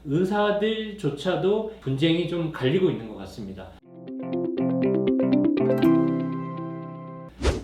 의사들조차도 분쟁이 좀 갈리고 있는 것 같습니다.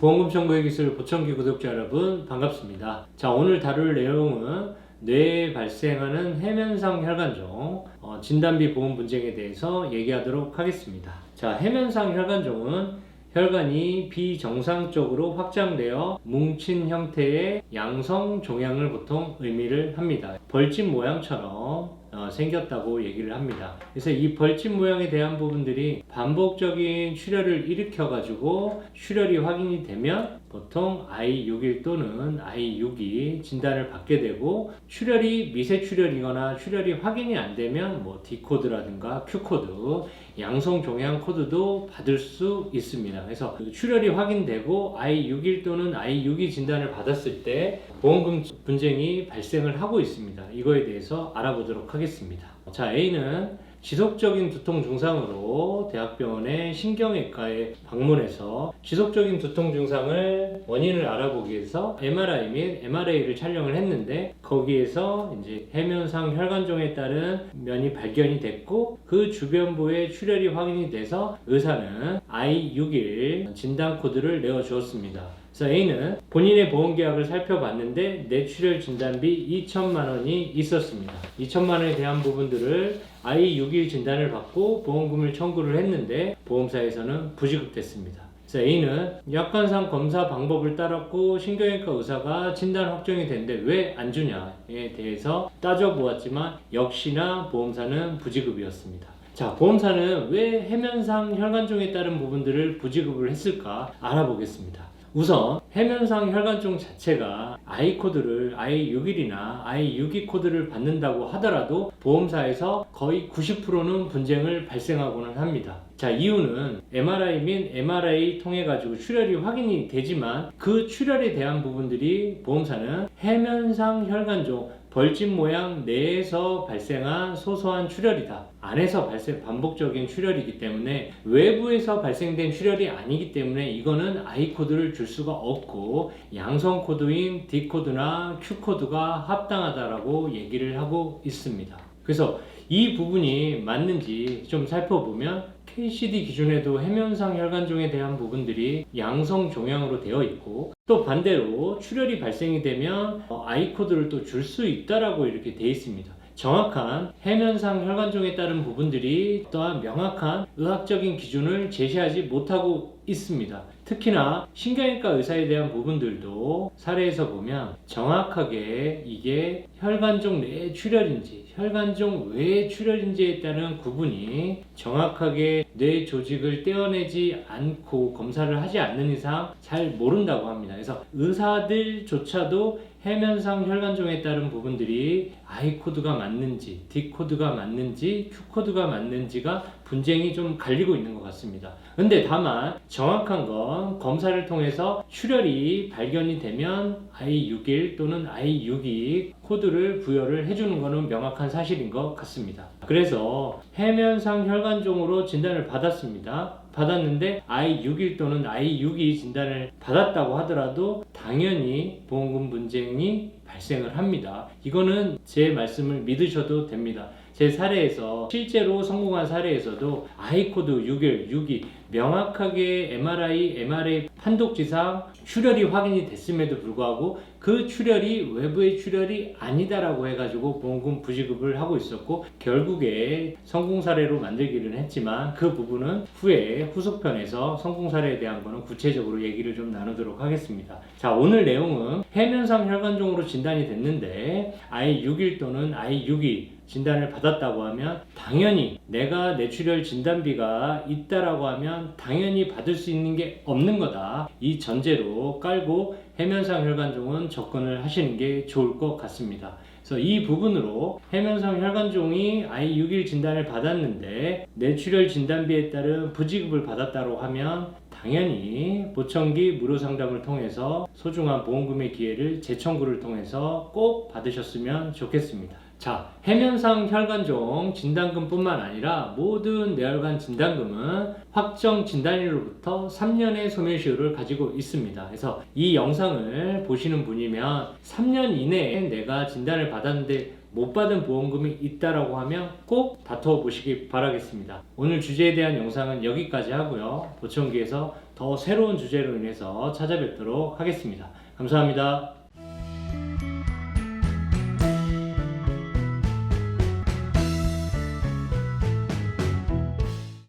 보험금 청구의 기술 보청기 구독자 여러분 반갑습니다. 자, 오늘 다룰 내용은 뇌에 발생하는 해면상 혈관종 진단비 보험 분쟁에 대해서 얘기하도록 하겠습니다. 자, 해면상 혈관종은 혈관이 비정상적으로 확장되어 뭉친 형태의 양성 종양을 보통 의미를 합니다. 벌집 모양처럼 생겼다고 얘기를 합니다. 그래서 이 벌집 모양에 대한 부분들이 반복적인 출혈을 일으켜 가지고 출혈이 확인이 되면 보통 I61 또는 I62 진단을 받게 되고, 출혈이 미세 출혈이거나 출혈이 확인이 안 되면 D코드라든가 Q코드, 양성 종양 코드도 받을 수 있습니다. 그래서 출혈이 확인되고 I61 또는 I62 진단을 받았을 때 보험금 분쟁이 발생을 하고 있습니다. 이거에 대해서 알아보도록 하겠습니다. 자, A는 지속적인 두통 증상으로 대학병원의 신경외과에 방문해서 지속적인 두통 증상을 원인을 알아보기 위해서 MRI 및 MRA를 촬영을 했는데, 거기에서 이제 해면상 혈관종에 따른 면이 발견이 됐고 그 주변부에 출혈이 확인이 돼서 의사는 I61 진단 코드를 내어 주었습니다. 그래서 A는 본인의 보험계약을 살펴봤는데 뇌출혈 진단비 2천만 원이 있었습니다. 2천만 원에 대한 부분들을 I61 진단을 받고 보험금을 청구를 했는데 보험사에서는 부지급됐습니다. 그래서 A는 약관상 검사 방법을 따랐고 신경외과 의사가 진단 확정이 됐는데 왜 안 주냐에 대해서 따져보았지만 역시나 보험사는 부지급이었습니다. 자, 보험사는 왜 해면상 혈관종에 따른 부분들을 부지급을 했을까 알아보겠습니다. 우선 해면상 혈관종 자체가 I코드를 I61이나 I62 코드를 받는다고 하더라도 보험사에서 거의 90%는 분쟁을 발생하고는 합니다. 자, 이유는 MRI 및 MRA 통해 가지고 출혈이 확인이 되지만 그 출혈에 대한 부분들이 보험사는 해면상 혈관종 벌집 모양 내에서 발생한 소소한 출혈이다, 안에서 반복적인 출혈이기 때문에 외부에서 발생된 출혈이 아니기 때문에 이거는 I코드를 줄 수가 없고 양성 코드인 D코드나 Q코드가 합당하다라고 얘기를 하고 있습니다. 그래서 이 부분이 맞는지 좀 살펴보면 KCD 기준에도 해면상 혈관종에 대한 부분들이 양성 종양으로 되어 있고, 또 반대로 출혈이 발생이 되면 I코드를 또 줄 수 있다라고 이렇게 되어 있습니다. 정확한 해면상 혈관종에 따른 부분들이 또한 명확한 의학적인 기준을 제시하지 못하고 있습니다. 특히나 신경외과 의사에 대한 부분들도 사례에서 보면 정확하게 이게 혈관종 내의 출혈인지 혈관종 외의 출혈인지에 따른 구분이 정확하게 뇌 조직을 떼어내지 않고 검사를 하지 않는 이상 잘 모른다고 합니다. 그래서 의사들조차도 해면상 혈관종에 따른 부분들이 I코드가 맞는지 D코드가 맞는지 Q코드가 맞는지가 분쟁이 좀 갈리고 있는 것 같습니다. 근데 다만 정확한 건 검사를 통해서 출혈이 발견이 되면 I61 또는 I62 코드를 부여를 해주는 것은 명확한 사실인 것 같습니다. 그래서 해면상 혈관종으로 진단을 받았는데 I61 또는 I62 진단을 받았다고 하더라도 당연히 보험금 분쟁이 발생을 합니다. 이거는 제 말씀을 믿으셔도 됩니다. 제 사례에서, 실제로 성공한 사례에서도 I코드 61, 62 명확하게 MRA 판독지상 출혈이 확인이 됐음에도 불구하고 그 출혈이 외부의 출혈이 아니다라고 해가지고 보험금 부지급을 하고 있었고, 결국에 성공 사례로 만들기는 했지만 그 부분은 후에 후속편에서 성공 사례에 대한 거는 구체적으로 얘기를 좀 나누도록 하겠습니다. 자, 오늘 내용은 해면상 혈관종으로 진단이 됐는데 I61 또는 I62 진단을 받았다고 하면 당연히 내가 뇌출혈 진단비가 있다라고 하면 당연히 받을 수 있는 게 없는 거다, 이 전제로 깔고 해면상 혈관종은 접근을 하시는 게 좋을 것 같습니다. 그래서 이 부분으로 해면상 혈관종이 I61 진단을 받았는데 뇌출혈 진단비에 따른 부지급을 받았다고 하면 당연히 보청기 무료 상담을 통해서 소중한 보험금의 기회를 재청구를 통해서 꼭 받으셨으면 좋겠습니다. 자, 해면상 혈관종 진단금 뿐만 아니라 모든 뇌혈관 진단금은 확정 진단일로부터 3년의 소멸시효를 가지고 있습니다. 그래서 이 영상을 보시는 분이면 3년 이내에 내가 진단을 받았는데 못 받은 보험금이 있다라고 하면 꼭 다투어 보시기 바라겠습니다. 오늘 주제에 대한 영상은 여기까지 하고요. 보청기에서 더 새로운 주제로 인해서 찾아뵙도록 하겠습니다. 감사합니다.